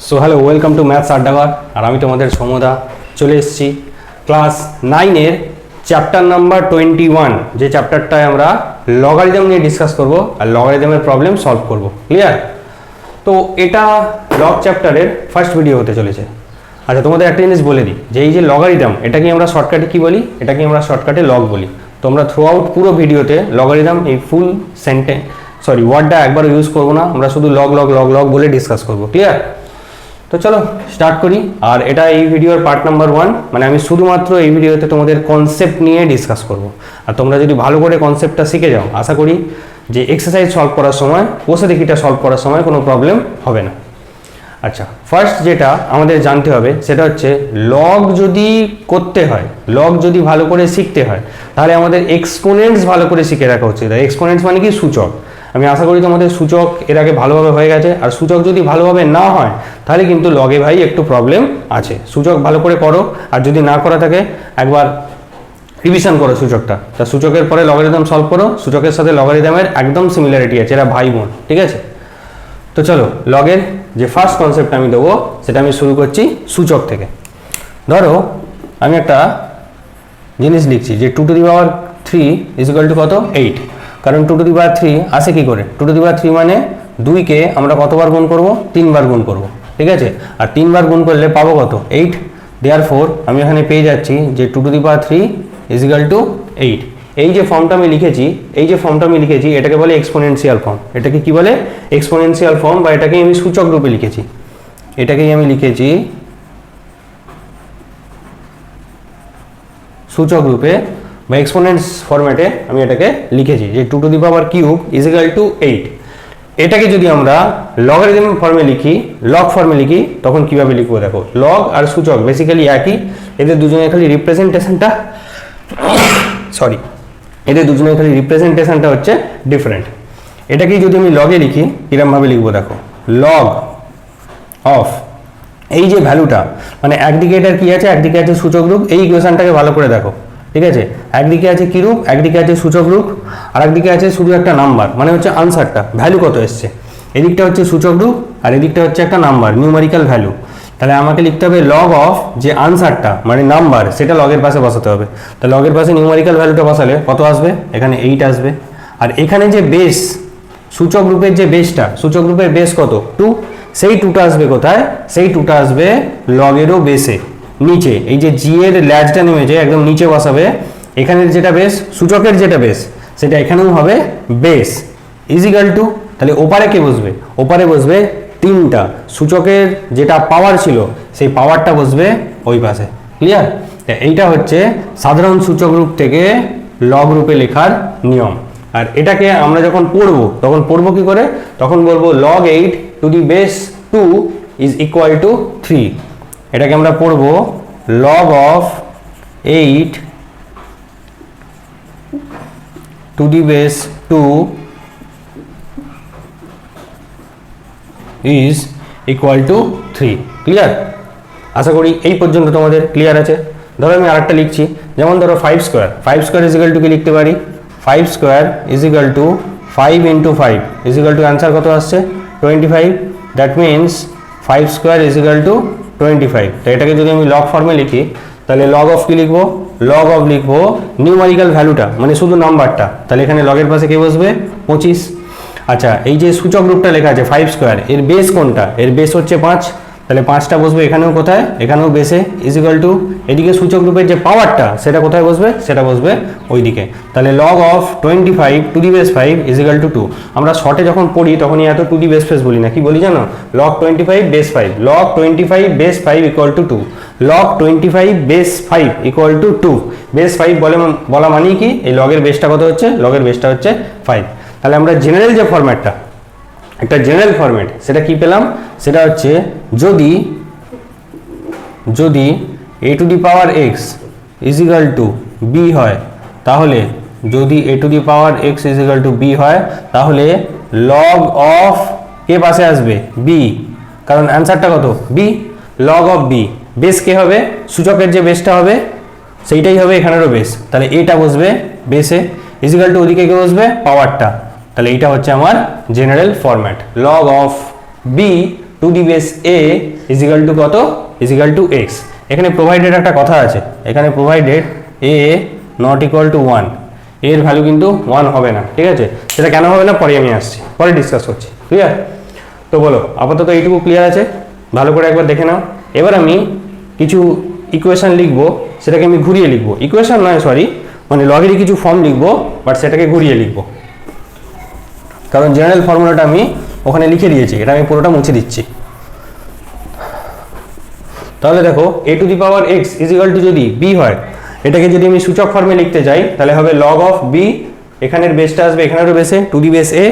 So hello, welcome to maths আড্ডাঘর। আর আমি তোমাদের সমদা চলে এসেছি ক্লাস 9-এর চ্যাপ্টার নাম্বার 21, যে চ্যাপ্টারটায় আমরা লগারিদম নিয়ে ডিসকাস করব আর লগারিদমের প্রবলেম সলভ করব। ক্লিয়ার? তো এটা লগ চ্যাপ্টারের ফার্স্ট ভিডিও হতে চলেছে। আচ্ছা, তোমাদের একটা জিনিস বলে দিই যে এই যে লগারিদম, এটাকে আমরা শর্টকাটে কী বলি? এটাকে আমরা শর্টকাটে লগ বলি। তোমরা থ্রু আউট পুরো ভিডিওতে লগারিদম এই ফুল ওয়ার্ডটা একবারও ইউজ করবো না, আমরা শুধু লগ লগ লগ লগ বলে ডিসকাস করবো। ক্লিয়ার? তো চলো স্টার্ট করি। আর এটা এই ভিডিওর পার্ট নাম্বার 1, মানে আমি শুধুমাত্র এই ভিডিওতে তোমাদের কনসেপ্ট নিয়ে ডিসকাস করব। আর তোমরা যদি ভালো করে কনসেপ্টটা শিখে যাও, আশা করি যে এক্সারসাইজ সলভ করার সময়, বসে দেখিটা সলভ করার সময় কোনো প্রবলেম হবে না। আচ্ছা, ফার্স্ট যেটা আমাদের জানতে হবে সেটা হচ্ছে লগ যদি করতে হয়, লগ যদি ভালো করে শিখতে হয়, তাহলে আমাদের এক্সপোনেন্টস ভালো করে শিখে রাখা উচিত। এক্সপোনেন্টস মানে কি? সূচক। আমি আশা করি তোমাদের সূচক এর আগে ভালোভাবে হয়ে গেছে। আর সূচক যদি ভালোভাবে না হয় তাহলে কিন্তু লগে ভাই একটু প্রবলেম আছে। সূচক ভালো করে করো, আর যদি না করা থাকে একবার রিভিশন করো সূচকটা। তা সূচকের পরে লগারিদম সলভ করো। সূচকের সাথে লগারিদমের একদম সিমিলারিটি আছে, এরা ভাই বোন। ঠিক আছে? তো চলো, লগের যে ফার্স্ট কনসেপ্ট আমি দেবো সেটা আমি শুরু করছি সূচক থেকে। ধরো আমি একটা জিনিস লিখছি যে 2 two the power 3 is equal two কত? 8। কারণ 2 টু দি পাওয়ার 3 আসে কি করে? 2 টু দি পাওয়ার 3 মানে 2কে আমরা কতবার গুণ করব? 3 বার গুণ করব। ঠিক আছে? আর 3 বার গুণ করলে পাবো কত? 8। দেয়ারফোর আমি এখানে পেয়ে যাচ্ছি যে 2 two the power 3 is equal two 8। এই যে ফর্মটা আমি লিখেছি, এটাকে বলে এক্সপোনেনশিয়াল ফর্ম। এটাকে কি বলে? এক্সপোনেনশিয়াল ফর্ম, বা এটাকে আমি সূচক রূপে লিখেছি। এটাকেই আমি লিখেছি সূচক রূপে বা এক্সপোনেন্টস ফরম্যাটে আমি এটাকে লিখেছি যে 2 two the power cube is equal two 8। এটাকে যদি আমরা লগারিদম ফর্মে লিখি, লগ ফর্মে লিখি, তখন কিভাবে লিখবো দেখো। লগ আর সূচক বেসিক্যালি একই, এদের দুজনের খালি রিপ্রেজেন্টেশনটা হচ্ছে ডিফারেন্ট। এটাকেই যদি আমি লগে লিখি, কিরমভাবে লিখবো দেখো। লগ অফ এই যে ভ্যালুটা, মানে একদিকে এটার কি আছে? একদিকে আছে সূচক রূপ। এই ইকুয়েশনটাকে ভালো করে দেখো। ঠিক আছে? একদিকে আছে কি রূপ? একদিকে আছে সূচক রূপ, আর একদিকে আছে শুধু একটা নাম্বার, মানে হচ্ছে আনসারটা, ভ্যালু কত এসছে। এদিকটা হচ্ছে সূচক রূপ আর এদিকটা হচ্ছে একটা নাম্বার, নিউমেরিক্যাল ভ্যালু। তাহলে আমাকে লিখতে হবে লগ অফ যে আনসারটা মানে নাম্বার, সেটা লগের পাশে বসাতে হবে। তা লগের পাশে নিউমেরিক্যাল ভ্যালুটা বসালে কত আসবে? এখানে 8 আসবে। আর এখানে যে বেস, সূচক রূপের যে বেসটা, সূচক রূপের বেস কত? 2। সেই 2টা আসবে কোথায়? সেই 2টা আসবে লগেরও বেসে, নিচে। এই যে জি এর ল্যাজটা নেমেছে একদম নিচে বসাবে। এখানের যেটা বেস, সূচকের যেটা বেস, সেটা এখানেও হবে বেস ইজ ইকুয়াল টু, তাহলে ওপারে কে বসবে? ওপারে বসবে 3টা। সূচকের যেটা পাওয়ার ছিল সেই পাওয়ারটা বসবে ওই পাশে। ক্লিয়ার? এইটা হচ্ছে সাধারণ সূচক রূপ থেকে লগ রূপে লেখার নিয়ম। আর এটাকে আমরা যখন পড়বো তখন পড়বো কি করে? তখন বলবো log 8 to the base 2 is equal to 3। এটাকে আমরা পড়বো log of 8 to the base 2 is equal to 3। Clear? আশা করি এই পর্যন্ত তোমাদের ক্লিয়ার আছে। ধরো আমি আরেকটা লিখছি, যেমন ধরো 5 স্কোয়ার ইজ ইকুয়াল টু কি লিখতে পারি? 5 square is equal two 5 into 5 is equal two answer কত আসছে? 25। That means 5 square is equal two 25। তো এটাকে যদি আমি লগ ফর্মে লিখি, তাহলে লগ অফ কি লিখবো? লগ অফ লিখবো নিউমেরিক্যাল ভ্যালুটা, মানে শুধু নাম্বারটা। তাহলে এখানে লগের পাশে কে বসবে? 25। আচ্ছা, এই যে সূচক রূপটা লেখা আছে 5 স্কোয়ার, এর বেস কোনটা? এর বেস হচ্ছে 5। তাহলে 5টা বসবে এখানেও, কোথায়? এখানেও বেসে ইজ ইকুয়াল টু, এদিকে সূচক রূপের যে পাওয়ারটা সেটা কোথায় বসবে? সেটা বসবে ওইদিকে। তাহলে log of 25 two the base 5 is equal two 2। আমরা শর্টে যখন পড়ি তখনই এত টু দি বেস ফেস বলি না, কি বলি জানো? Log 25 base 5, log 25 base 5 equal to 2, log 25 base 5 equal to 2। Base 5 বলা মানেই কি? এই লগের বেসটা কত হচ্ছে? লগের বেসটা হচ্ছে 5। তাহলে আমরা জেনারেল যে ফরম্যাটটা, একটা জেনারেল ফরম্যাট, সেটা কি পেলাম? সেটা হচ্ছে যদি a two the power x is equal two b হয়, তাহলে যদি a two the power x is equal two b হয়, তাহলে লগ অফ কে পাশে আসবে? b, কারণ অ্যান্সারটা কত? b। Log of b, base কে হবে? সূচকের যে বেসটা হবে সেইটাই হবে এখানেরও বেস। তাহলে এটা বসবে বেসে, ইজ ইকুয়াল টু ওদিকে কে বসবে? পাওয়ারটা। তাহলে এইটা হচ্ছে আমার general format, log of b to the base A equal to কত, ইজিক্যাল টু এক্স। এখানে প্রোভাইডেড একটা কথা আছে, এখানে provided A not equal to 1, এর ভ্যালু কিন্তু 1 হবে না, ঠিক আছে? সেটা কেন হবে না পরে আমি আসছি, পরে ডিসকাস করছি, ক্লিয়ার? তো বলো আপাতত এইটুকু ক্লিয়ার আছে, ভালো করে একবার দেখে নাও। এবার আমি কিছু ইকুয়েশন লিখবো, সেটাকে আমি ঘুরিয়ে লিখবো, ইকুয়েশন নয় সরি, মানে লগেরই কিছু ফর্ম লিখবো, বাট সেটাকে ঘুরিয়ে লিখবো, কারণ জেনারেল ফর্মুলাটা আমি ওখানে লিখে দিয়েছি, এটা আমি পুরোটা মুছে দিচ্ছি। তাহলে দেখো A to the power X is equal to যদি বি হয়, এটাকে যদি আমি সূচক ফর্মে লিখতে চাই তাহলে হবে লগ অফ বি, এখানের বেসটা আসবে এখানেরও বেসে, to the base A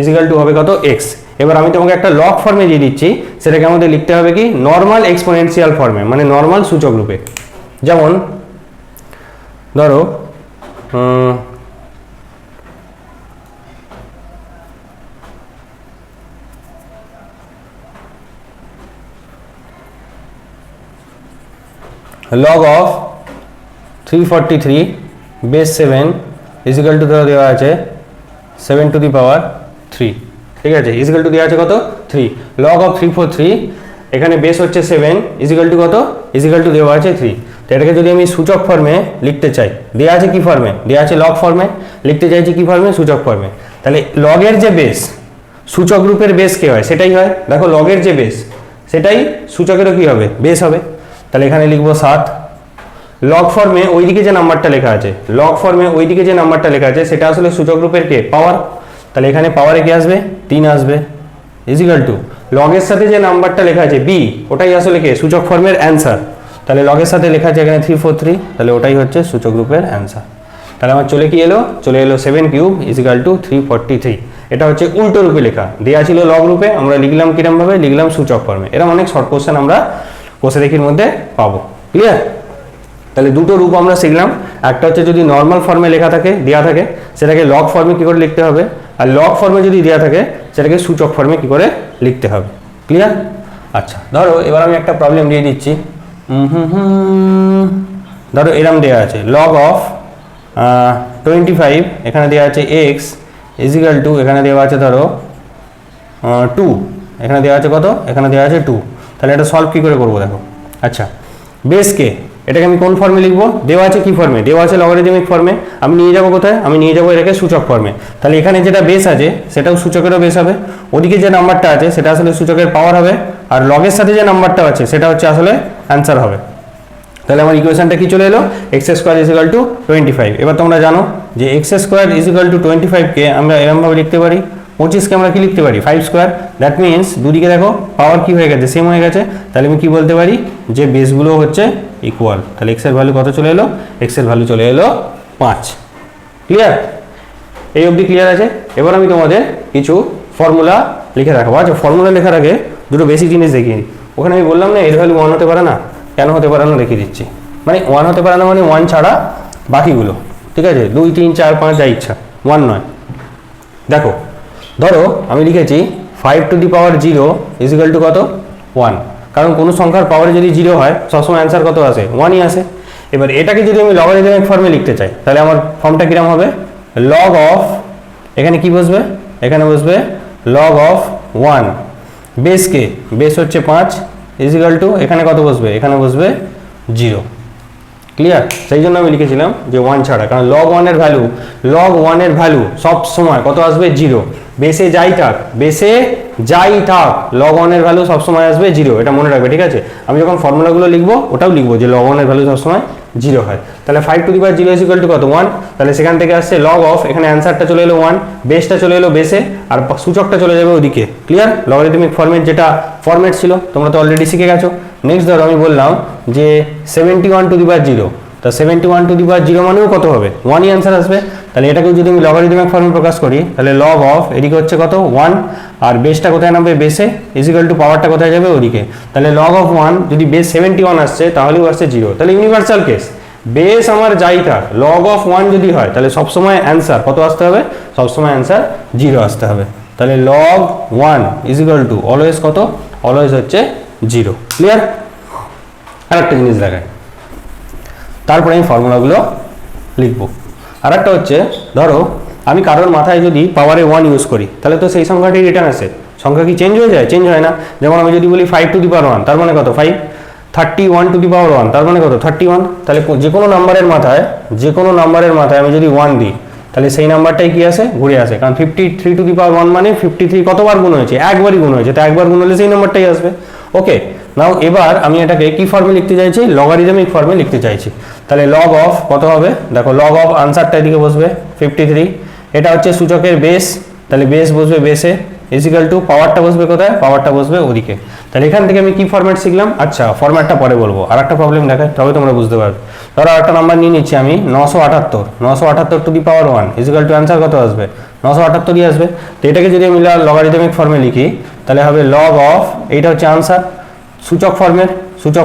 equal to হবে কত, এক্স। এবার আমি তোমাকে একটা লগ ফর্মে দিয়ে দিচ্ছি, সেটাকে আমাদের লিখতে হবে কি নর্মাল এক্সপোনেনশিয়াল ফর্মে, মানে নর্মাল সূচক রূপে। যেমন ধরো log of 343 base 7 equal to ধরো দেওয়া আছে 7 টু দি পাওয়ার 3, ঠিক আছে? ইজিক্যাল টু দেওয়া আছে কত, 3। log of 343, এখানে বেস হচ্ছে 7 ইজিক্যাল টু কত, ইজিক্যাল টু দেওয়া আছে 3। তো এটাকে যদি আমি সূচক ফর্মে লিখতে চাই, দেওয়া আছে কি ফর্মে, দেওয়া আছে লগ ফর্মে, লিখতে চাইছি কি ফর্মে, সূচক ফর্মে। তাহলে লগের যে বেস সূচক রূপের বেস কে হয় সেটাই হয়, দেখো লগের যে বেস সেটাই সূচকেরও কি হবে, বেস হবে। তাহলে এখানে লিখবো 7। লগ ফর্মে ওইদিকে যে নাম্বারটা লেখা আছে, লগ ফর্মে ওইদিকে যে নাম্বারটা লেখা আছে সেটা আসলে সূচক রূপের কে, পাওয়ার। তাহলে এখানে পাওয়ারে কি আসবে, 3 আসবে, ইজিক্যাল টু লগের সাথে যে নাম্বারটা লেখা আছে বি, ওটাই আসলে কে, সূচক ফর্মের অ্যান্সার। তাহলে লগের সাথে লেখা আছে এখানে 343, তাহলে ওটাই হচ্ছে সূচক রূপের অ্যান্সার। তাহলে আমার চলে এলো 7 কিউব ইজিক্যাল টু 343। এটা হচ্ছে উল্টো রূপে লেখা, দেওয়া ছিল লগ রূপে, আমরা লিখলাম কিরম ভাবে, লিখলাম সূচক ফর্মে। এরকম অনেক শর্ট কোশ্চেন আমরা কোষে দেখির মধ্যে পাবো, ক্লিয়ার? তাহলে দুটো রূপ আমরা শিখলাম, একটা হচ্ছে যদি নর্মাল ফর্মে লেখা থাকে, দেওয়া থাকে, সেটাকে লগ ফর্মে কি করে লিখতে হবে, আর লগ ফর্মে যদি দেওয়া থাকে সেটাকে সূচক ফর্মে কি করে লিখতে হবে, ক্লিয়ার? আচ্ছা ধরো এবার আমি একটা প্রবলেম দিয়ে দিচ্ছি। ধরো এরম দেওয়া আছে লগ অফ 25, এখানে দেওয়া আছে এক্স ইজিক্যাল টু, এখানে দেওয়া আছে ধরো 2, এখানে দেওয়া আছে কত, এখানে দেওয়া আছে 2। তাহলে এটা সলভ কী করে করবো দেখো। আচ্ছা বেসকে এটাকে আমি কোন ফর্মে লিখবো, দেওয়া আছে কি ফর্মে, দেওয়া আছে লগারিদমিক ফর্মে, আমি নিয়ে যাবো কোথায়, আমি নিয়ে যাবো এটাকে সূচক ফর্মে। তাহলে এখানে যেটা বেস আছে সেটাও সূচকেরও বেস হবে, ওদিকে যে নাম্বারটা আছে সেটা আসলে সূচকের পাওয়ার হবে, আর লগের সাথে যে নাম্বারটা আছে সেটা হচ্ছে আসলে অ্যান্সার হবে। তাহলে আমার ইকুয়েশনটা কি চলে এলো, এক্স স্কোয়ার ইজিক্যাল টু 25। এবার তোমরা জানো যে এক্স স্কোয়ার ইজিক্যাল টু 25কে আমরা এরকমভাবে লিখতে পারি, 25কে আমরা কি লিখতে পারি, 5 স্কোয়ার। দ্যাট মিনস দুদিকে দেখো পাওয়ার কি হয়ে গেছে, সেম হয়ে গেছে। তাহলে আমি কি বলতে পারি যে বেসগুলো হচ্ছে ইকুয়াল। তাহলে এক্স এর ভ্যালু কত চলে এলো, এক্স এর ভ্যালু চলে এলো 5, ক্লিয়ার? এই অবধি ক্লিয়ার আছে? এবার আমি তোমাদের কিছু ফর্মুলা লিখে রাখবো। আচ্ছা ফর্মুলা লেখার আগে দুটো বেসিক জিনিস দেখিয়ে নিই। ওখানে আমি বললাম না এর ভ্যালু 1 হতে পারে না, কেন হতে পারে না দেখিয়ে দিচ্ছি। মানে 1 হতে পারে না মানে 1 ছাড়া বাকিগুলো, ঠিক আছে? 2 3 4 5 যা ইচ্ছা, 1 নয়। দেখো ধরো আমি লিখেছি 5 to the power 0 equal to কত, 1, কারণ কোনো সংখ্যার পাওয়ারে যদি 0 হয় সবসময় অ্যান্সার কত আসে, 1ই আসে। এবার এটাকে যদি আমি লগারিদমিক ফর্মে লিখতে চাই তাহলে আমার ফর্মটা কিরম হবে, লগ অফ, এখানে কি বসবে, এখানে বসবে লগ অফ 1, বেসকে, বেস হচ্ছে 5 ইজিক্যাল টু, এখানে কত বসবে, এখানে বসবে 0, ক্লিয়ার? সেই জন্য আমি লিখেছিলাম যে 1 ছাড়া, কারণ লগ 1 এর ভ্যালু সব সময় কত আসবে, 0। বেসে যাই থাক, বেসে যাই থাক, লগ 1 এর ভ্যালু সবসময় আসবে 0, এটা মনে রাখবে, ঠিক আছে? আমি যখন ফর্মুলাগুলো লিখবো ওটাও লিখবো যে লগ 1 এর ভ্যালু সবসময় 0 হয়। তাহলে 5 to the power 0 equal to কত, 1। তাহলে সেখান থেকে আসছে লগ অফ, এখানে অ্যান্সারটা চলে এলো 1, বেসটা চলে এলো বেসে, আর সূচকটা চলে যাবে ওদিকে, ক্লিয়ার? লগারিদমিক ফর্মেট যেটা ফর্মেট ছিল তোমরা তো অলরেডি শিখে গেছো। নেক্সট ধরো আমি বললাম যে 71 টু দি পাওয়ার 0, তা 71 টু দি পাওয়ার 0 মানেও কত হবে, 1ই অ্যান্সার আসবে। তাহলে এটাকেও যদি আমি লগারিদমিক ফর্মে প্রকাশ করি তাহলে লগ অফ, এদিকে হচ্ছে কত, 1, আর বেসটা কোথায় নামবে, বেসে, ইজিক্যাল টু পাওয়ারটা কোথায় যাবে, ওদিকে। তাহলে লগ অফ 1 যদি বেস 71 আসছে তাহলেও আসছে 0, তাহলে ইউনিভার্সাল কেস, বেস আমার যাই থাক, লগ অফ 1 যদি হয় তাহলে সবসময় অ্যান্সার কত আসতে হবে, সবসময় অ্যান্সার 0 আসতে হবে। তাহলে লগ 1 ইজিক্যাল টু অলওয়েজ কত, অলওয়েজ হচ্ছে 0, ক্লিয়ার? আর একটা জিনিস দেখায়, তারপরে আমি ফর্মুলাগুলো লিখবো। আর একটা হচ্ছে ধরো আমি কারোর মাথায় যদি পাওয়ারে 1 ইউজ করি তাহলে তো সেই সংখ্যাটি রিটার্ন আসে, সংখ্যা কি চেঞ্জ হয়ে যায়? চেঞ্জ হয় না। যেমন আমি যদি বলি 5 টু দি পাওয়ার 1, তার মানে কত 5, 31 টু দি পাওয়ার 1, তার মানে কত 31। তাহলে যে কোনো নাম্বারের মাথায় আমি যদি 1 দিই, তাহলে সেই নাম্বারটাই কি আসে? ঘুরে আসে। কারণ 53 টু দি পাওয়ার 1 মানে 53 কতবার গুণ হয়েছে? একবারই গুণ হয়েছে, তো একবার গুণ হলে সেই নাম্বারটাই আসবে। ওকে, নাও এবার আমি এটাকে কি ফর্মে লিখতে চাইছি? লগারিদমিক ফর্মে লিখতে চাইছি। তাহলে লগ অফ কত হবে? দেখো লগ অফ আনসারটা এদিকে বসবে 53, এটা হচ্ছে সূচকের বেস, তাহলে বেস বসবে বেসে, ইজিক্যাল টু পাওয়ারটা বসবে কোথায়? পাওয়ারটা বসবে ওদিকে। তাহলে এখান থেকে আমি কি ফরম্যাট শিখলাম? আচ্ছা, ফরম্যাটটা পরে বলবো, আর একটা প্রবলেম দেখায় তবে তোমরা বুঝতে পারবে। ধরো একটা নাম্বার নিয়ে নিচ্ছি আমি 978 to the power 1 equal to answer কত আসবে? 978ই আসবে। তো এটাকে যদি আমি লগারিদমিক ফর্মে লিখি, তাহলে হবে লগ অফ, এইটা হচ্ছে আনসার সূচক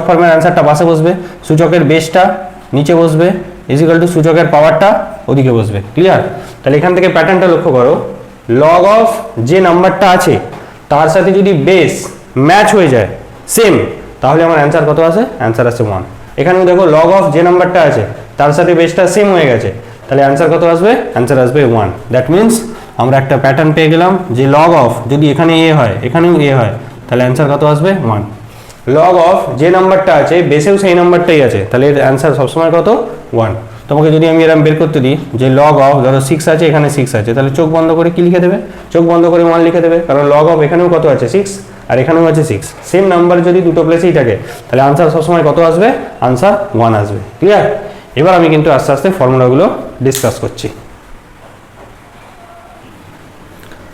ফর্মের অ্যান্সারটা পাশে বসবে, সূচকের বেসটা নিচে বসবে, ইজিক্যাল টু সূচকের পাওয়ারটা ওদিকে বসবে। ক্লিয়ার? তাহলে এখান থেকে প্যাটার্নটা লক্ষ্য করো, লগ অফ যে নাম্বারটা আছে তার সাথে যদি বেস ম্যাচ হয়ে যায় সেম, তাহলে আমার অ্যান্সার কত আসে? অ্যান্সার আসে 1। এখানেও দেখো লগ অফ যে নাম্বারটা আছে তার সাথে বেসটা সেম হয়ে গেছে, তাহলে অ্যান্সার কত আসবে? অ্যান্সার আসবে 1। দ্যাট মিনস আমরা একটা প্যাটার্ন পেয়ে গেলাম যে লগ অফ যদি এখানে এ হয় এখানেও এ হয়, তাহলে অ্যান্সার কত আসবে? 1। লগ অফ যে নাম্বারটা আছে বেসেও সেই নাম্বারটাই আছে, তাহলে এর অ্যান্সার সবসময় কত? 1। তোমাকে যদি আমি এরকম বের করতে দিই যে লগ অফ, ধরো 6 আছে এখানে 6 আছে, তাহলে চোখ বন্ধ করে কি লিখে দেবে? চোখ বন্ধ করে 1 লিখে দেবে, কারণ লগ অফ এখানেও কত আছে? 6, আর এখানেও আছে 6, সেম নাম্বার যদি দুটো প্লেসেই থাকে তাহলে আনসার সবসময় কত আসবে? আনসার 1 আসবে। ক্লিয়ার? এবার আমি কিন্তু আস্তে আস্তে ফর্মুলাগুলো ডিসকাস করছি।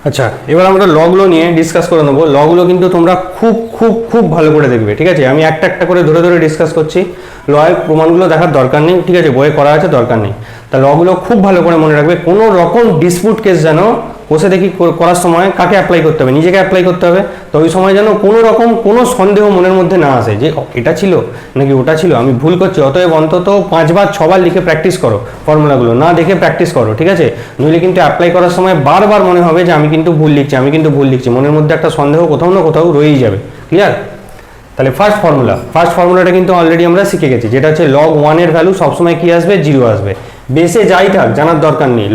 আচ্ছা, এবার আমরা লগগুলো নিয়ে ডিসকাস করে নেবো। লগগুলো কিন্তু তোমরা খুব খুব খুব ভালো করে দেখবে, ঠিক আছে? আমি একটা একটা করে ধরে ধরে ডিসকাস করছি, লয়ের প্রমাণগুলো দেখার দরকার নেই, ঠিক আছে? বইয়ে করা আছে, দরকার নেই। তা লগগুলো খুব ভালো করে মনে রাখবে। কোনো রকম ডিসপুট কেস যেন বসে দেখি করার সময় কাকে অ্যাপ্লাই করতে হবে? নিজেকে অ্যাপ্লাই করতে হবে। তো ওই সময় যেন কোনো রকম কোনো সন্দেহ মনের মধ্যে না আসে যে এটা ছিল নাকি ওটা ছিল, আমি ভুল করছি। অতএব অন্তত 5 বার 6 বার লিখে প্র্যাকটিস করো, ফর্মুলাগুলো না দেখে প্র্যাকটিস করো, ঠিক আছে? নইলে কিন্তু অ্যাপ্লাই করার সময় বারবার মনে হবে যে আমি কিন্তু ভুল লিখছি, মনের মধ্যে একটা সন্দেহ কোথাও না কোথাও রয়েই যাবে। ক্লিয়ার? তাহলে ফার্স্ট ফর্মুলাটা কিন্তু অলরেডি আমরা শিখে গেছি, যেটা হচ্ছে লগ 1 এর ভ্যালু সবসময় কি আসবে? 0 আসবে। বেসে যাই থাক জানার দরকার নেই,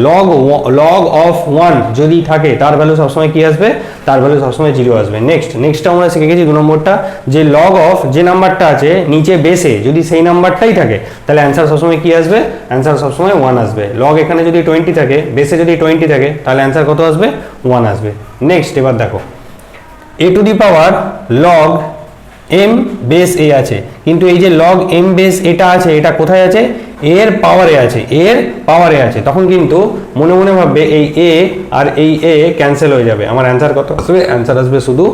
লগ অফ 1 যদি থাকে তার ভ্যালু সবসময় কি আসবে? তার ভ্যালু সবসময় 0 আসবে। নেক্সটটা আমরা শিখে গেছি 2 নম্বরটা, যে লগ অফ যে নাম্বারটা আছে নিচে বেসে যদি সেই নাম্বারটাই থাকে তাহলে অ্যান্সার সবসময় কি আসবে? অ্যান্সার সবসময় 1 আসবে। লগ এখানে যদি 20 থাকে, বেসে যদি 20 থাকে, তাহলে অ্যান্সার কত আসবে? 1 আসবে। নেক্সট এবার দেখো, A to the power log m base a আছে, কিন্তু এই যে লগ m বেস এটা আছে, এটা কোথায় আছে? এর পাওয়ারে আছে। তখন কিন্তু মনে মনে ভাববে এই a আর এই a ক্যান্সেল হয়ে যাবে, আমার অ্যান্সার কত আসবে? অ্যান্সার আসবে শুধু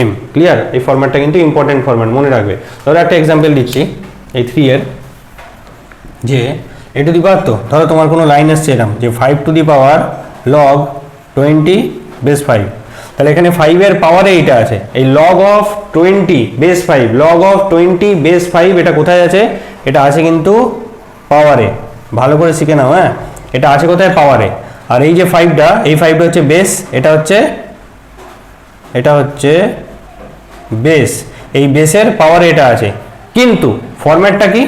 m। ক্লিয়ার? এই ফরম্যাটটা কিন্তু ইম্পর্টেন্ট ফরম্যাট, মনে রাখবে। ধরো একটা এক্সাম্পল দিচ্ছি এই 3 এর, যে এ টু দি পাওয়ার, তো ধরো তোমার কোনো লাইন আসছে এরকম যে 5 to the power log 20 base 5, তাহলে এখানে 5 এর পাওয়ারে এইটা আছে, এই log of 20 base 5, log of 20 base 5 এটা কোথায় আছে? এটা আছে কিন্তু পাওয়ারে। ভালো করে শিখে নাও, হ্যাঁ? এটা আছে কোথায়? পাওয়ারে। আর এই যে 5টা, এই 5টা হচ্ছে বেস, এটা হচ্ছে বেস, এই বেসের পাওয়ারে এটা আছে। কিন্তু ফরম্যাটটা কি?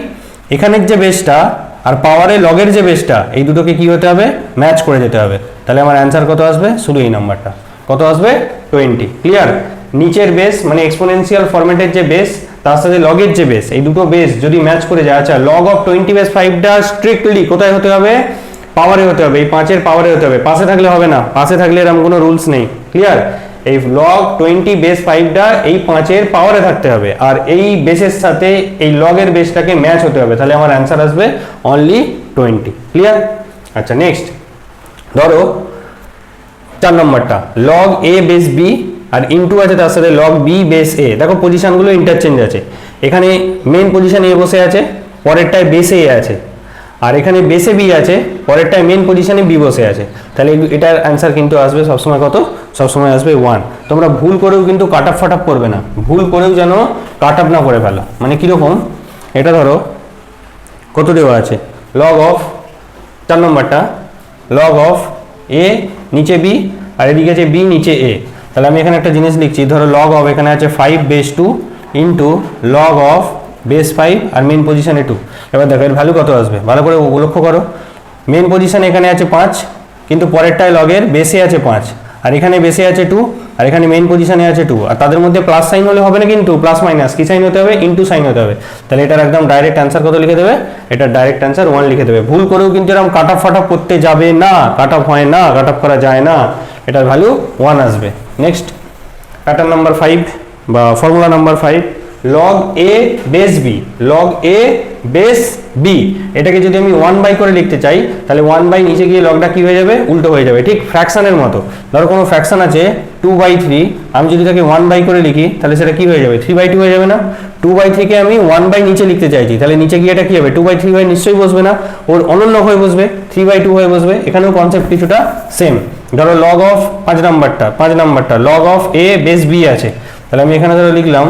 এখানের যে বেসটা আর পাওয়ারে লগের যে বেসটা, এই দুটোকে কি হতে হবে? ম্যাচ করে যেতে হবে। তাহলে আমার অ্যান্সার কত আসবে? শুধু এই নাম্বারটা কত আসবে? 20। ক্লিয়ার? নিচের বেস মানে এক্সপোনেনশিয়াল ফরম্যাটের যে বেস তার সাথে লগের যে বেস, এই দুটো বেস যদি ম্যাচ করে যায়, আচ্ছা লগ অফ 20 বেস 5টা স্ট্রিক্টলি কোথায় হতে হবে? পাওয়ারে হতে হবে, এই 5 এর পাওয়ারে হতে হবে, পাশে থাকলে হবে না, পাশে থাকলে এরকম কোনো রুলস নেই। ক্লিয়ার? এই লগ 20 বেস 5টা এই 5 এর পাওয়ারে থাকতে হবে, আর এই বেসের সাথে এই লগের বেসটাকে ম্যাচ হতে হবে, তাহলে আমার অ্যান্সার আসবে অনলি 20। ক্লিয়ার? আচ্ছা নেক্সট ধরো 4 নম্বরটা, লগ a বেস b আর ইনটু আছে তার সাথে লগ b বেস a। দেখো পজিশনগুলো ইন্টারচেঞ্জ আছে, এখানে মেন পজিশন a বসে আছে, পরেরটায় বেসে a আছে, আর এখানে বেসে b আছে, পরেরটায় মেন পজিশনে b বসে আছে। তাহলে এটার অ্যান্সার কিন্তু আসবে সবসময় কত? সবসময় আসবে 1। তোমরা ভুল করেও কিন্তু কাট আপ ফাটাপ করবে না, ভুল করেও যেন কাট আপ না করে ফেলো। মানে কিরকম? এটা ধরো কত দেওয়া আছে? লগ অফ 4 নম্বরটা লগ অফ a নিচে b আর এদিকে আছে b নিচে a। তাহলে আমি এখানে একটা জিনিস লিখছি, ধরো লগ অফ এখানে আছে 5 base 2 into log of base 5 আর মেন পজিশনে 2। এবার দেখো এর ভ্যালু কত আসবে? ভালো করে লক্ষ্য করো, মেন পজিশনে এখানে আছে 5, কিন্তু পরেরটায় লগের বেসে আছে 5 আর এখানে বেসে আছে 2, আর এখানে মেন পজিশনে আছে 2, আর তাদের মধ্যে প্লাস সাইন হলে হবে না, কিন্তু প্লাস মাইনাস কি সাইন হতে হবে, ইনটু সাইন হতে হবে। তাহলে এটার একদম ডাইরেক্ট অ্যান্সার কত লিখে দেবে, এটার ডাইরেক্ট অ্যান্সার 1 লিখে দেবে। ভুল করেও কিন্তু এরকম কাট অফ ফাট অফ করতে যাবে না, কাট অফ হয় না, কাট অফ করা যায় না, এটার ভ্যালু 1 আসবে। নেক্সট প্যাটার্ন নাম্বার 5 বা formula number 5, log a base b, log a base b, এটাকে যদি আমি 1 বাই করে লিখতে চাই তাহলে 1 বাই নিচে গিয়ে লগটা কি হয়ে যাবে, উল্টো হয়ে যাবে, ঠিক ফ্র্যাকশনের মতো। ধরো কোনো ফ্র্যাকশন আছে 2/3, আমি যদি তাকে 1 বাই করে লিখি তাহলে সেটা কি হয়ে যাবে, 3/2 হয়ে যাবে না। 2/3 কে আমি 1 বাই নিচে লিখতে চাইছি, তাহলে নিচে গিয়ে এটা কি হবে, 2/3 বাই নিশ্চয়ই বসবে না, ওর অনন্য হয়ে বসবে, 3/2 হয়ে বসবে। এখানেও কনসেপ্ট কিছুটা সেম। ধরো log অফ 5 নাম্বারটা log of a base b আছে, তাহলে আমি এখানে ধরো লিখলাম,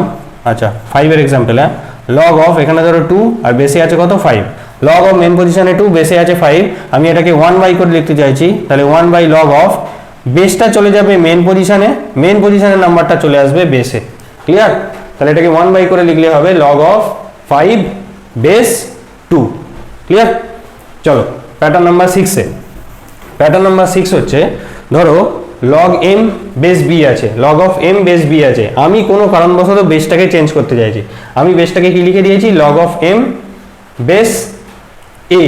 আচ্ছা 5 এর এক্সাম্পল, হ্যাঁ, log অফ এখানে ধরো 2 আর বেসে আছে কত 5, log অফ মেন পজিশনে 2 বেসে আছে 5, আমি এটাকে 1 বাই করে লিখতে চাইছি, তাহলে 1 বাই log অফ বেসটা চলে যাবে মেন পজিশনের নাম্বারটা চলে আসবে বেসে। ক্লিয়ার? তাহলে এটাকে 1 বাই করে লিখলে হবে log অফ 5 বেস 2। ক্লিয়ার? চলো প্যাটার্ন নাম্বার 6 এ, প্যাটার্ন নাম্বার 6 হচ্ছে, ধরো log m বেস b আছে, log of m base b আছে, আমি কোনো কারণবশত বেসটাকে চেঞ্জ করতে চাইছি, আমি বেসটাকে কি লিখে দিয়েছি, log of m base a।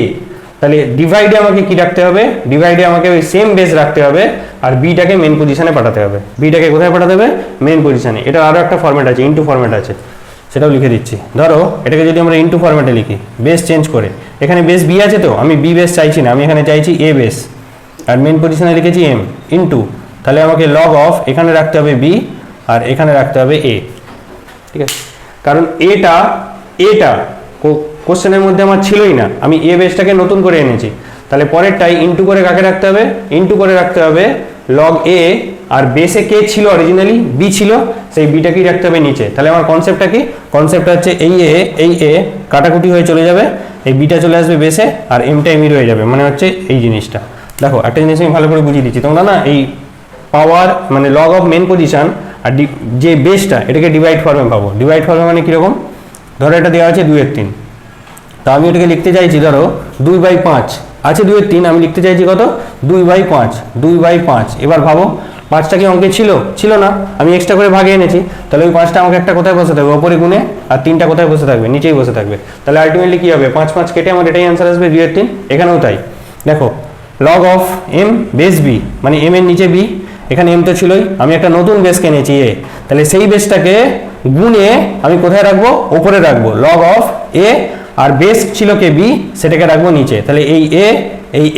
তাহলে ডিভাইডে আমাকে কি রাখতে হবে, ডিভাইডে আমাকে ওই সেম বেস রাখতে হবে, আর বিটাকে মেন পজিশনে পাঠাতে হবে। বিটাকে কোথায় পাঠাতে হবে, মেন পজিশনে। এটার আরও একটা ফরম্যাট আছে, ইনটু ফরম্যাট আছে, সেটাও লিখে দিচ্ছি। ধরো এটাকে যদি আমরা ইনটু ফরম্যাটে লিখি, বেস চেঞ্জ করে, এখানে বেস বি আছে, তো আমি বি বেস চাইছি না, আমি এখানে চাইছি এ বেস, আর মেন পজিশনে লিখেছি এম ইনটু, তাহলে আমাকে log অফ এখানে রাখতে হবে বি আর এখানে রাখতে হবে এ। ঠিক আছে, কারণ এটা কোশ্চেনের মধ্যে আমার ছিলই না, আমি এ বেসটাকে নতুন করে এনেছি। তাহলে পরেরটাই ইনটু করে কাকে রাখতে হবে, ইনটু করে রাখতে হবে log এ, আর বেসে কে ছিল অরিজিনালি, বি ছিল, সেই বিটাকেই রাখতে হবে নিচে। তাহলে আমার কনসেপ্টটা কি, কনসেপ্টটা হচ্ছে এই এ কাটাকুটি হয়ে চলে যাবে, এই বিটা চলে আসবে বেসে, আর এমটা এমই রয়ে যাবে, মানে হচ্ছে এই জিনিসটা। দেখো একটা জিনিস আমি ভালো করে বুঝিয়ে দিচ্ছি, তোমরা না এই পাওয়ার মানে log অফ মেন পজিশন আর যে বেসটা এটাকে ডিভাইড ফর্মে পাবো। ডিভাইড ফর্মে মানে কীরকম, ধরো এটা দেওয়া আছে 2/3, তা আমি এটাকে লিখতে চাইছি, ধরো 2/5 আছে, 2/3 আমি লিখতে চাইছি কত, 2/5। এবার ভাবো 5টা কি অঙ্কে ছিল না, আমি এক্সট্রা করে ভাগে এনেছি, তাহলে ওই 5টা আমাকে একটা কোথায় বসে থাকবে, ওপরে গুণে, আর 3টা কোথায় বসে থাকবে, নিচেই বসে থাকবে। তাহলে আলটিমেটলি কি হবে, 5 কেটে আমার এটাই অ্যান্সার আসবে 2/3। এখানেও তাই, দেখো log of m base b মানে m এর নিচে b, এখানে m তো ছিলই, আমি একটা নতুন বেস কিনেছি a, তাহলে সেই বেসটাকে গুণে আমি কোথায় রাখবো, উপরে রাখবো, log অফ a, আর বেস ছিল কে বি, সেটাকে রাখবো নিচে। তাহলে এই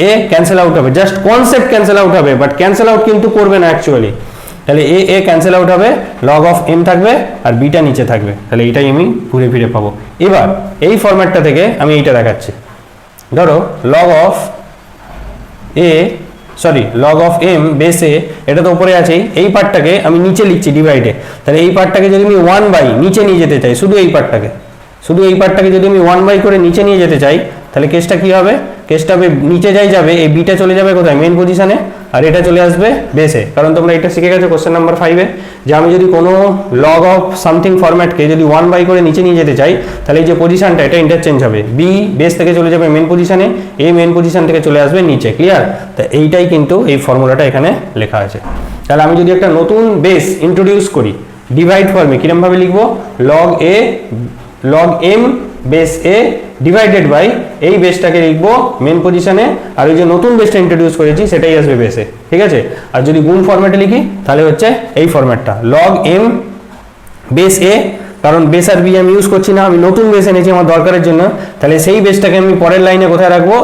এ ক্যান্সেল আউট হবে, জাস্ট কনসেপ্ট ক্যান্সেল আউট হবে, বাট ক্যান্সেল আউট কিন্তু করবে না অ্যাকচুয়ালি। তাহলে এ ক্যান্সেল আউট হবে, log অফ m থাকবে আর বিটা নিচে থাকবে, তাহলে এইটাই আমি ঘুরে ফিরে পাবো। এবার এই ফরম্যাটটা থেকে আমি এইটা দেখাচ্ছি, ধরো log of log of m base A, এটা তো উপরে আছেই, এই পার্টটাকে আমি নিচে লিখছি ডিভাইডে। তাহলে এই পার্টটাকে যদি আমি 1 বাই নিচে নিয়ে যেতে চাই, শুধু এই পার্টটাকে যদি আমি 1 বাই করে নিচে নিয়ে যেতে চাই, তাহলে কেসটা কি হবে, কেসটা হবে নিচে যাবে, এই বিটা চলে যাবে কোথায়, মেন পজিশনে, আর এটা চলে আসবে বেসে। কারণ তোমরা এটা শিখে গেছো কোশ্চেন নাম্বার 5-এ, যে আমি যদি কোনো log অফ সামথিং ফরম্যাটকে যদি 1 বাই করে নিচে নিয়ে যেতে চাই, তাহলে এই যে পজিশনটা এটা ইন্টারচেঞ্জ হবে, বি বেস থেকে চলে যাবে মেন পজিশনে, এ মেন পজিশন থেকে চলে আসবে নিচে। ক্লিয়ার? তা এইটাই কিন্তু এই ফর্মুলাটা এখানে লেখা আছে। তাহলে আমি যদি একটা নতুন বেস ইন্ট্রোডিউস করি ডিভাইড ফর্মে, কিরকম ভাবে লিখবো, log m base A divided by এই বেসটাকে লিখবো মেন পজিশনে, আর ওই যে নতুন বেসটা ইন্ট্রোডিউস করেছি সেটাই আসবে বেসে। ঠিক আছে? আর যদি গুণ ফরম্যাটে লিখি তাহলে হচ্ছে এই ফরম্যাটটা, log m বেস এ, কারণ বেস আর বি আমি ইউজ করছি না, আমি নতুন বেস এনেছি আমার দরকারের জন্য, তাহলে সেই বেসটাকে আমি পরের লাইনে কোথায় রাখবো,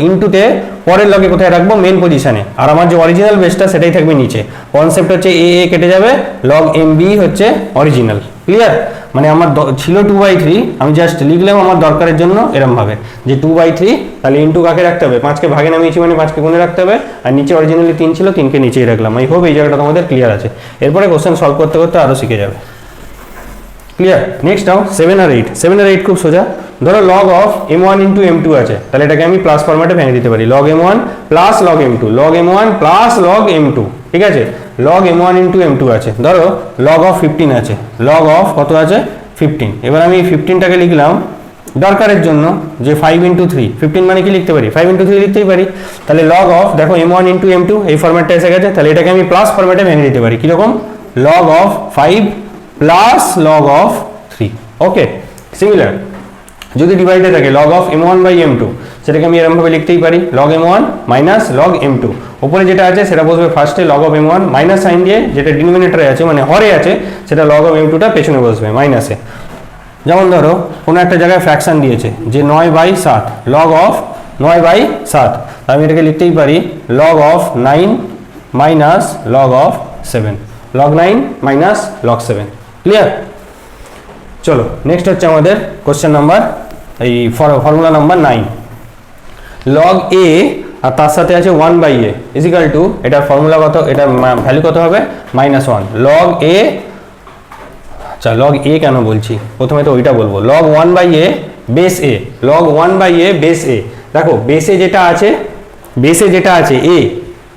ইনটুতে পরের লগে কোথায় রাখবো, মেন পজিশনে, আর আমার যে অরিজিনাল বেসটা সেটাই থাকবে নিচে। কনসেপ্ট হচ্ছে এ কেটে যাবে, log mb হচ্ছে অরিজিনাল। ক্লিয়ার? মানে আমার ছিল 2/3, আমি জাস্ট লিখলাম আমার দরকারের জন্য এরম ভাবে যে 2/3, তাহলে ইনটু কাকে রাখতে হবে, 5কে ভাগে নামিয়েছি মানে 5কে গুণে রাখতে হবে, আর নিচে অরিজিনালি 3 ছিল, 3কে নিচেই রাখলাম। আই হোপ এই জায়গাটা তোমাদের ক্লিয়ার আছে। এরপরে কোশ্চেন সলভ করতে করতে আরো শিখে যাবে। ক্লিয়ার? নেক্সট নাও 7 আর 8 খুব সোজা। ধরো log of m1 into m2 আছে, তাহলে এটাকে আমি প্লাস ফরম্যাটে ভেঙে দিতে পারি, log m1 plus log m2, log m1 plus log m2। ঠিক আছে? log m1 ইন্টু m2 আছে, ধরো log অফ 15 আছে, log অফ কত আছে 15। এবার আমি 15টাকে লিখলাম দরকারের জন্য যে 5 ইন্টু 3, 15 মানে কি লিখতে পারি, 5 ইন্টু 3 লিখতেই পারি। তাহলে log অফ দেখো m1 ইন্টু m2 এই ফরম্যাটটা এসে গেছে, তাহলে এটাকে আমি প্লাস ফরম্যাটে ভেঙে দিতে পারি, কিরকম, log of 5 plus log of 3। Okay, similar যদি ডিভাইডে থাকে log of m1 by m2, সেটাকে আমি এরকমভাবে লিখতেই পারি log m1 minus log m2। উপরে যেটা আছে সেটা বসবে ফার্স্টে log of m1 minus sine দিয়ে, যেটা ডিনোমিনেটরে আছে মানে হরে আছে সেটা log of m2টা পেছনে বসবে মাইনাসে। যেমন ধরো কোনো একটা জায়গায় ফ্র্যাকশন দিয়েছে যে 9/7, log of 9/7, আমি এটাকে লিখতেই পারি log of 9 minus log of 7, log 9 minus log 7। Clear? চলো নেক্সট হচ্ছে আমাদের কোশ্চেন নাম্বার এই ফর্মুলা নাম্বার 9। log a আর তার সাথে আছে 1/a ইজিক্যাল টু, এটার ফর্মুলা কত, এটার ভ্যালু কত হবে -1 log a। আচ্ছা log a কেন বলছি, প্রথমে তো ওইটা বলবো, log 1/a base a, log 1/a base a। দেখো বেসে যেটা আছে a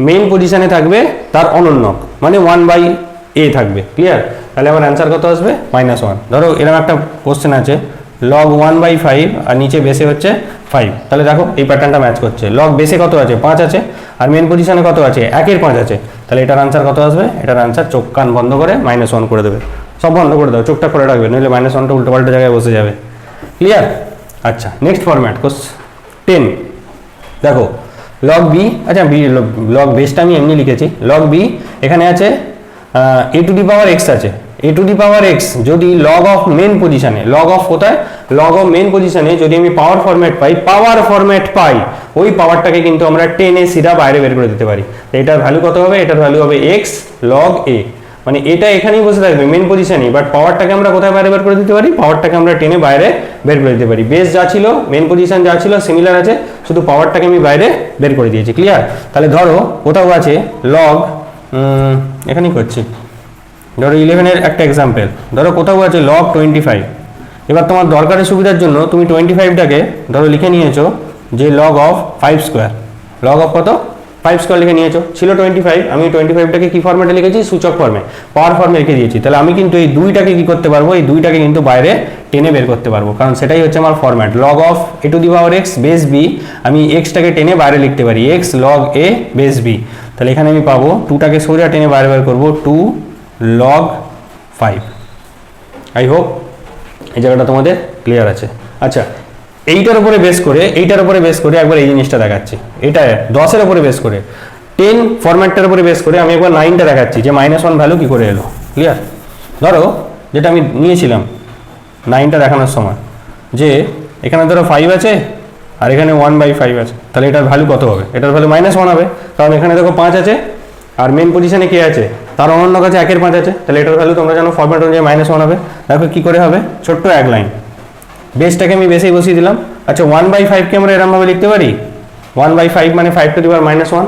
মেইন পজিশনে থাকবে, তার অনন্যক মানে 1/a থাকবে। ক্লিয়ার? তাহলে আমার অ্যান্সার কত আসবে -1। ধরো এরকম একটা কোশ্চেন আছে log 1/5 আর নিচে বেসে হচ্ছে 5, তাহলে দেখো এই প্যাটার্নটা ম্যাচ করছে। log বেসে কত আছে 5 আছে, আর মেইন পজিশনে কত আছে 1-এর 5 আছে, তাহলে এটার আনসার কত আসবে, এটার আনসার চোখ কান বন্ধ করে -1 করে দেবে, সব বন্ধ করে দাও, চোখটা করে রাখবে, নইলে -1টা উল্টো পাল্টা জায়গায় বসে যাবে। ক্লিয়ার? আচ্ছা নেক্সট ফরম্যাট 10। দেখো log b, আচ্ছা log বেসটা আমি এমনি লিখেছি, log b এখানে আছে a two the power x আছে, a two the power x যদি log অফ মেন পজিশনে, log অফ কোথায়, log অফ মেন পজিশনে যদি আমি পাওয়ার ফরম্যাট পাই, ওই পাওয়ারটাকে কিন্তু আমরা 10 এ সিধা বাইরে বের করে দিতে পারি। তো এটার ভ্যালু কত হবে, এটার ভ্যালু হবে x log a, মানে এটা এখানেই বসে থাকবে মেন পজিশনে, বাট পাওয়ারটাকে আমরা কোথায় বাইরে বের করে দিতে পারি, পাওয়ারটাকে আমরা 10 এ বাইরে বের করে দিতে পারি। বেস যা ছিল, মেন পজিশন যা ছিল সিমিলার আছে, শুধু পাওয়ারটাকে আমি বাইরে বের করে দিয়েছি। ক্লিয়ার? তাহলে ধরো কোথাও আছে log, এখানেই করছি, ধরো 11-এর একটা এক্সাম্পল, ধরো কোথাও আছে log 25। এবার তোমার দরকারের সুবিধার জন্য তুমি 25টাকে ধরো লিখে নিয়েছো যে log of 5 square, log of কত 5 স্কোয়ার লিখে নিয়েছো, ছিল 25, আমি 25টাকে কি ফর্মেটে লিখেছি, সূচক ফর্মে, পাওয়ার ফর্মে রেখে দিয়েছি। তাহলে আমি কিন্তু এই দুইটাকে কি করতে পারবো, এই দুইটাকে কিন্তু বাইরে টেনে বের করতে পারবো, কারণ সেটাই হচ্ছে আমার format. log of a two the power x base b, আমি এক্সটাকে টেনে বাইরে লিখতে পারি x log a base b। তাহলে এখানে আমি পাবো 2টাকে সোজা টেনে বাইরে বের করবো 2 log 5। আই হোপ এই জায়গাটা তোমাদের ক্লিয়ার আছে। আচ্ছা এইটার উপরে বেস করে একবার এই জিনিসটা দেখাচ্ছি, এটা 10-এর উপরে বেস করে 10 ফরম্যাটটার উপরে বেস করে আমি একবার 9টা দেখাচ্ছি যে -1 ভ্যালু কি করে এলো। ক্লিয়ার? ধরো যেটা আমি নিয়েছিলাম 9টা দেখানোর সময়, যে এখানে ধরো 5 আছে আর এখানে 1/5 আছে, তাহলে এটার ভ্যালু কত হবে, এটার ভ্যালু -1 হবে, কারণ এখানে দেখো 5 আছে আর মেন পজিশনে কে আছে, তার অনন্য কাছে 1-এর 5 আছে, তাহলে এটার ভ্যালু তোমরা জানো ফরম্যাট অনুযায়ী -1 হবে। দেখো কি করে হবে, ছোট্ট এক লাইন, বেসটাকে আমি বেসেই বসিয়ে দিলাম। আচ্ছা 1/5কে আমরা এরকমভাবে লিখতে পারি, 1/5 মানে 5 টু দি পাওয়ার -1,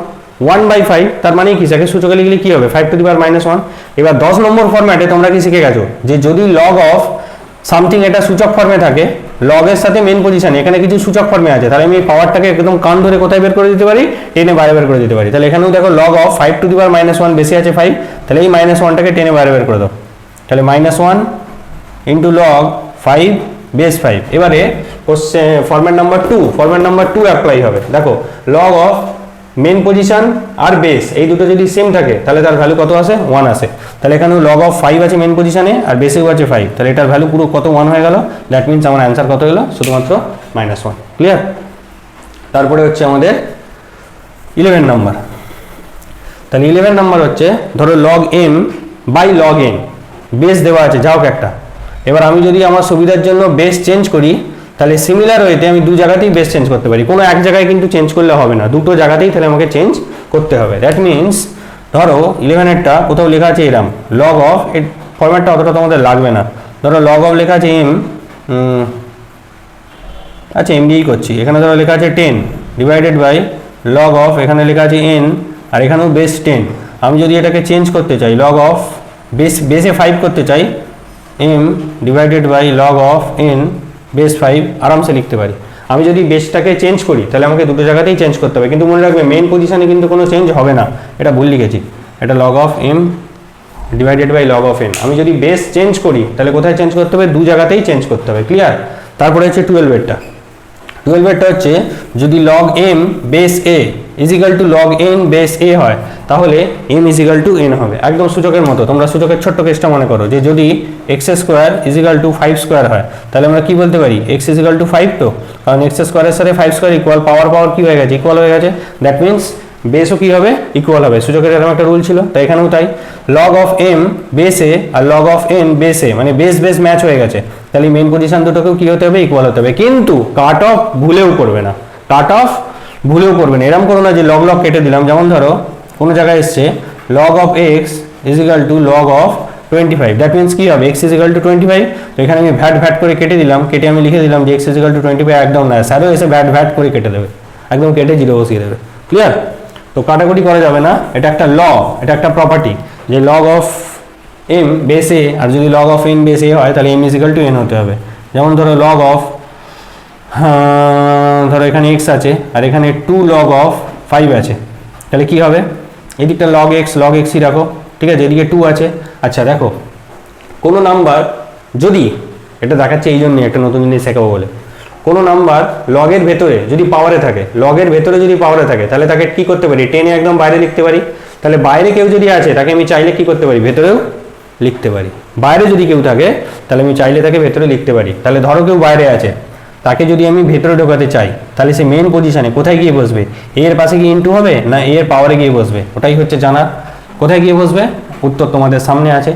1/5 তার মানে কি, যাকে সূচকে লিখলে কি হবে 5 টু দি পাওয়ার -1। এবার 10 নম্বর ফরম্যাটে তোমরা কি শিখে গেছো যে যদি log অফ সামথিং এটা সূচক ফর্মে থাকে, log এর সাথে মেন পজিশনে এখানে কিছু সূচক ফর্মে আছে, তাহলে আমি এই পাওয়ারটাকে একদম কান ধরে কোথায় বের করে দিতে পারি, টেনে বাইরে বের করে দিতে পারি। তাহলে এখানেও দেখো log of 5 to the power -1 বেশি আছে 5, তাহলে এই -1টাকে টেনে বাইরে বের করে দাও, তাহলে -1 ইন্টু log 5 বেস 5। এবারে ফরম্যাট নাম্বার 2 অ্যাপ্লাই হবে। দেখো log অফ মেন পজিশন আর বেস এই দুটো যদি সেম থাকে তাহলে তার ভ্যালু কত আসে, 1 আসে। তাহলে এখানেও log অফ 5 আছে মেন পজিশনে আর বেসেও আছে 5, তাহলে এটার ভ্যালু পুরো কত 1 হয়ে গেল। দ্যাট মিনস আমার অ্যান্সার কত হলো, শুধুমাত্র -1। ক্লিয়ার? তারপরে হচ্ছে আমাদের 11 নাম্বার। তাহলে 11 নাম্বার হচ্ছে ধরো log m by log n, base দেওয়া আছে যা হোক একটা। এবার আমি যদি আমার সুবিধার জন্য বেস চেঞ্জ করি, তাহলে সিমিলার ওয়েতে আমি দু জায়গাতেই বেস চেঞ্জ করতে পারি, কোনো এক জায়গায় কিন্তু চেঞ্জ করলে হবে না, দুটো জায়গাতেই তাহলে আমাকে চেঞ্জ করতে হবে। দ্যাট মিনস ধরো 11-এরটা কোথাও লেখা আছে এরম log অফ, এই ফরম্যাটটা অতটা তোমাদের লাগবে না, ধরো log অফ লেখা আছে m, আচ্ছা m দিয়েই করছি, এখানে ধরো লেখা আছে 10 ডিভাইডেড বাই log অফ, এখানে লেখা আছে n আর এখানেও বেস 10। আমি যদি এটাকে চেঞ্জ করতে চাই, log অফ বেসে 5 করতে চাই, m divided by log of n base 5 আরামসে লিখতে পারি। আমি যদি বেসটাকে চেঞ্জ করি তাহলে আমাকে দুটো জায়গাতেই চেঞ্জ করতে হবে, কিন্তু মনে রাখবে মেন পজিশনে কিন্তু কোনো চেঞ্জ হবে না, এটা ভুল লিখেছি, এটা log of m divided by log of n। আমি যদি বেস চেঞ্জ করি তাহলে কোথায় চেঞ্জ করতে হবে, দু জায়গাতেই চেঞ্জ করতে হবে। ক্লিয়ার? তারপরে হচ্ছে 12-এরটা হচ্ছে যদি log m base a is equal to log N base A হয়, তাহলে M is equal to N হবে, একদম সূচকের মতো। তোমরা সূচকের ছোট্ট কেসটা মনে করো, যে যদি x square is equal two 5 square হয়, তাহলে আমরা কি বলতে পারি, এক্স ইজ ইকাল টু 5, তো কারণ এক্স স্কোয়ারের সাথে 5 স্কোয়ার ইকুয়াল, পাওয়ার পাওয়ার কি হয়ে গেছে, ইকুয়াল হয়ে গেছে। দ্যাট মিনস বেসও কি হবে, ইকুয়াল হবে। সূচকের এরকম একটা রুল ছিল, তাই এখানেও তাই। Log of M base A আর log of N base A, মানে বেস বেস ম্যাচ হয়ে গেছে, তাহলে মেন পজিশন দুটোকেও কি হতে হবে, ইকুয়াল হতে হবে। কিন্তু কাট অফ ভুলেও করবে না, কাট অফ ভুলেও করবে না। এরকম করো না যে লগ লগ কেটে দিলাম, যেমন ধরো কোনো জায়গায় এসছে log of x is equal to log of 25, that means কি হবে, এক্স ইজ ইকাল টু 25। তো এখানে আমি ভ্যাট ভ্যাট করে কেটে দিলাম, কেটে আমি লিখে দিলাম যে এক্স ইজ ইকাল টু 25, একদম না, স্যারও এসে ভ্যাট ভ্যাট করে কেটে দেবে, একদম কেটে জিরো বসিয়ে দেবে। ক্লিয়ার? তো কাটাকুটি করা যাবে না, এটা একটা ল, এটা একটা প্রপার্টি, যে log of M base A আর যদি log of N base A হয়, তাহলে M is equal to N হতে হবে। যেমন ধরো লগ অফ, ধরো এখানে এক্স আছে আর এখানে 2 লগ অফ 5 আছে, তাহলে কি হবে, এদিকটা লগ এক্সই রাখো, ঠিক আছে, এদিকে 2 আছে। আচ্ছা দেখো, কোনো নাম্বার যদি, এটা দেখাচ্ছে এই জন্যই একটা নতুন জিনিস শেখাবো বলে, কোনো নাম্বার লগের ভেতরে যদি পাওয়ারে থাকে, লগের ভেতরে যদি পাওয়ারে থাকে, তাহলে তাকে কি করতে পারি, টেনে একদম বাইরে লিখতে পারি। তাহলে বাইরে কেউ যদি আছে, তাকে আমি চাইলে কি করতে পারি, ভেতরেও লিখতে পারি। বাইরে যদি কেউ থাকে, তাহলে আমি চাইলে তাকে ভেতরে লিখতে পারি। তাহলে ধরো কেউ বাইরে আছে, তাকে যদি আমি ভেতরে ঢোকাতে চাই, তাহলে সে মেন পজিশনে কোথায় গিয়ে বসবে, এর পাশে গিয়ে ইনটু হবে না এর পাওয়ারে গিয়ে বসবে, ওটাই হচ্ছে জানা। কোথায় গিয়ে বসবে, উত্তর তোমাদের সামনে আছে।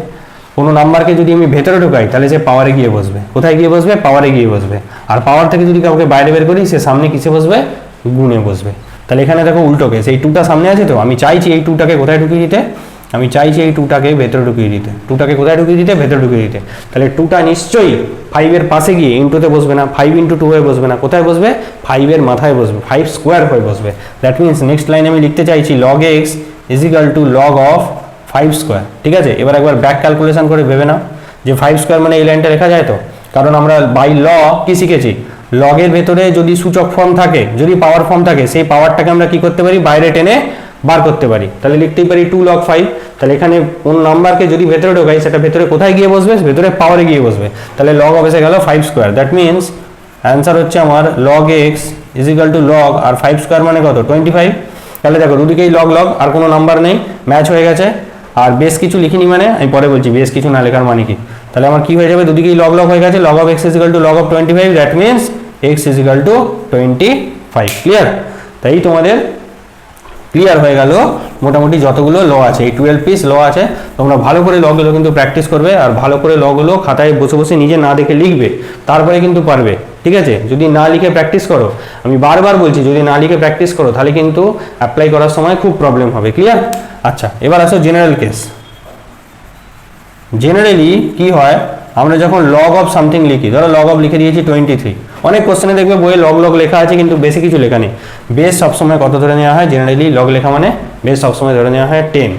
কোনো নাম্বারকে যদি আমি ভেতরে ঢোকাই, তাহলে সে পাওয়ারে গিয়ে বসবে, কোথায় গিয়ে বসবে, পাওয়ারে গিয়ে বসবে। আর পাওয়ার থেকে যদি কাউকে বাইরে বের করি, সে সামনে কিসে বসবে, গুণে বসবে। তাহলে এখানে দেখো উল্টো কেস, এই 2টা সামনে আছে, তো আমি চাইছি এই 2টাকে কোথায় ঢুকিয়ে দিতে, আমি চাইছি এই 2টাকে ভেতরে ঢুকিয়ে দিতে, 2টাকে কোথায় ঢুকিয়ে দিতে, ভেতরে ঢুকিয়ে দিতে। তাহলে 2টা নিশ্চয়ই 5-এর পাশে গিয়ে ইন্টুতে বসবে না, 5 × 2 হয়ে বসবে না, কোথায় বসবে, 5-এর মাথায় বসবে, 5 স্কোয়ার হয়ে বসবে। দ্যাট মিনস নেক্সট লাইনে আমি লিখতে চাইছি log X is equal to log of 5 square. ঠিক আছে, এবার একবার ব্যাক ক্যালকুলেশন করে ভেবে নাও যে 5 স্কোয়ার মানে এই লাইনটা লেখা যায় তো, কারণ আমরা বাই ল কি শিখেছি, লগের ভেতরে যদি সূচক ফর্ম থাকে, যদি পাওয়ার ফর্ম থাকে, সেই পাওয়ারটাকে আমরা কি করতে পারি, বাইরে টেনে বার করতে পারি। তাহলে লিখতেই পারি 2 log 5। তাহলে এখানে কোন নাম্বারকে যদি ভেতরে ঢোকাই, সেটা ভেতরে কোথায় গিয়ে বসবে, ভেতরে পাওয়ারে গিয়ে বসবে। তাহলে লগ অফ এসে গেল 5 স্কোয়ার। দ্যাট মিনস অ্যান্সার হচ্ছে আমার log X is equal to log, আর 5 স্কোয়ার মানে কত, 25। তাহলে দেখো দুদিকেই লগ লগ, আর কোনো নাম্বার নেই, ম্যাচ হয়ে গেছে। আর বেশ কিছু লিখিনি, মানে আমি পরে বলছি বেশ কিছু না লেখার মানে কি। তাহলে আমার কি হয়ে যাবে, দুদিকেই লগ লগ হয়ে গেছে, log of x is equal to log of 25। That means x is equal two 25। Clear? তাই তোমাদের ক্লিয়ার হয়ে গেল মোটামুটি যতগুলো ল আছে, এই 12 পিস ল আছে। তোমরা ভালো করে লগুলো কিন্তু প্র্যাকটিস করবে, আর ভালো করে লগুলো খাতায় বসে বসে নিজে না দেখে লিখবে, তারপরে কিন্তু পারবে। ঠিক আছে, যদি না লিখে প্র্যাকটিস করো, আমি বারবার বলছি যদি না লিখে প্র্যাকটিস করো, তাহলে কিন্তু অ্যাপ্লাই করার সময় খুব প্রবলেম হবে। ক্লিয়ার? আচ্ছা, এবার আসো জেনারেল কেস। জেনারেলি কি হয়, আমরা যখন লগ অফ সামথিং লিখি, ধরো লগ অফ লিখে দিয়েছি 23, অনেক কোশ্চেনে দেখবে বইয়ে লগ লগ লেখা আছে কিন্তু বেশি কিছু লেখা নেই। বেস সবসময় কত ধরে নেওয়া হয়, জেনারেলি লগ লেখা মানে বেস সবসময় ধরে নেওয়া হয় 10।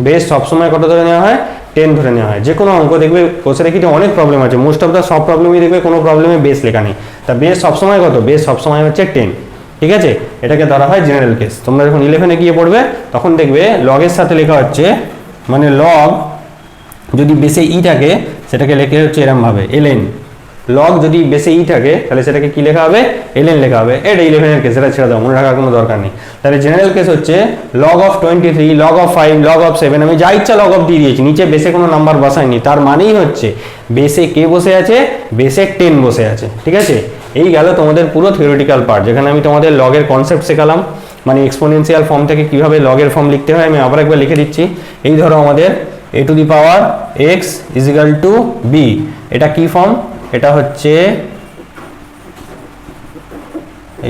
বেস সবসময় কত ধরে নেওয়া হয়, 10 ধরে নেওয়া হয়। যে কোনো অঙ্ক দেখবে কোশ্চেনে কিন্তু অনেক প্রবলেম আছে, মোস্ট অফ দ্য সব প্রবলেমই দেখবে কোনো প্রবলেমে বেস লেখা নেই। তা বেস সবসময় কত, বেস সবসময় হচ্ছে 10। ঠিক আছে, এটাকে ধরা হয় জেনারেল কেস। তোমরা যখন 11-এ গিয়ে পড়বে, তখন দেখবে লগের সাথে লেখা হচ্ছে, মানে লগ যদি বেসে ই থাকে, সেটাকে লেখা হচ্ছে এরমভাবে ln। লগ যদি বেসে ই থাকে, তাহলে সেটাকে কি লেখা হবে, ln লেখা হবে। এটা 11-এর কেস, এটা ছেড়ে দাও, মনে রাখার কোনো দরকার নেই। তাহলে জেনারেল কেস হচ্ছে log of 23, log of 5, log of 7। আমি যা ইচ্ছা লগ অফ দিয়ে দিয়েছি, নিচে বেসে কোনো নাম্বার বসাইনি, তার মানেই হচ্ছে বেসে কে বসে আছে, বেসে 10 বসে আছে। ঠিক আছে, এই গেল তোমাদের পুরো থিওরিটিক্যাল পার্ট, যেখানে আমি তোমাদের লগের কনসেপ্ট শেখালাম, মানে এক্সপোনেনশিয়াল ফর্ম থেকে কিভাবে লগের ফর্ম লিখতে হয়। আমি আবার একবার লিখে দিচ্ছি। এই ধরো আমাদের a two the power x is equal two b, এটা কি ফর্ম, এটা হচ্ছে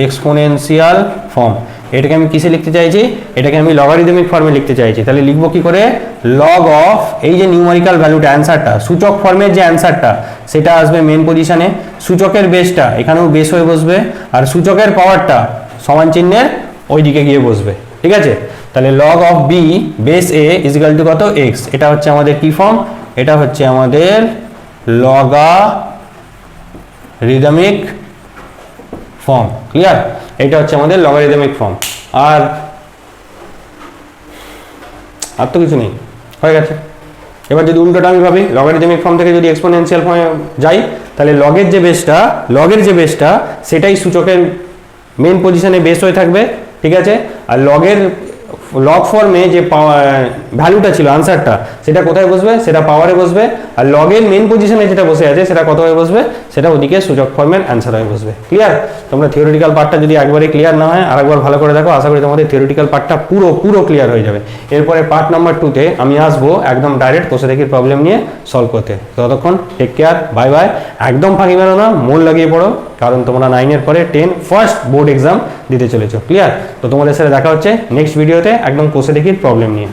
এক্সপোনেনশিয়াল ফর্ম। এটাকে আমি কিসে লিখতে চাইছি, এটাকে আমি লগারিদমিক ফর্মে লিখতে চাইছি। তাহলে লিখবো কি করে, লগ অফ এই যে নিউমেরিক্যাল ভ্যালুটা, অ্যান্সারটা সূচক ফর্মের যে অ্যান্সারটা, সেটা আসবে মেন পজিশনে। সূচকের বেসটা এখানেও বেস হয়ে বসবে, আর সূচকের পাওয়ারটা সমান চিহ্নের ওই দিকে গিয়ে বসবে। ঠিক আছে, তাহলে log of B base A is equal to কত, এক্স। এটা হচ্ছে আমাদের কি ফর্ম, এটা হচ্ছে আমাদের লগারিদমিক ফর্ম। ক্লিয়ার? এটা হচ্ছে আমাদের লগারিদমিক ফর্ম। আর তো কিছু নেই, হয়ে গেছে। এবার যদি উল্টোটা আমি ভাবি, লগারিদমিক ফর্ম থেকে যদি এক্সপোনেনশিয়াল ফর্মে যাই, তাহলে লগের যে বেসটা সেটাই সূচকের মেন পজিশনে বেস হয়ে থাকবে। ঠিক আছে, আর লগ ফর্মে যে ভ্যালুটা ছিল আনসারটা সেটা কোথায় বসবে, সেটা পাওয়ারে বসবে। আর লগের মেন পজিশনে যেটা বসে আছে সেটা কত হয়ে বসবে, সেটা ওদিকে সূচক ফর্মের অ্যান্সার হয়ে বসবে। ক্লিয়ার? তোমরা থিওরিটিক্যাল পার্টটা যদি একবারে ক্লিয়ার না হয় আরেকবার ভালো করে দেখো, আশা করি তোমাদের থিওরিটিক্যাল পার্টটা পুরো ক্লিয়ার হয়ে যাবে। এরপরে পার্ট নাম্বার 2-তে আমি আসবো একদম ডাইরেক্ট কোষে দেখির প্রবলেম নিয়ে সলভ করতে। ততক্ষণ টেক কেয়ার, বাই বাই। একদম ফাঁকি মেরো না, মন লাগিয়ে পড়ো, কারণ তোমরা 9-এর পরে 10 ফার্স্ট বোর্ড এক্সাম দিতে চলেছো। ক্লিয়ার? তো তোমাদের সাথে দেখা হচ্ছে নেক্সট ভিডিওতে একদম কোষে দেখির প্রবলেম নিয়ে।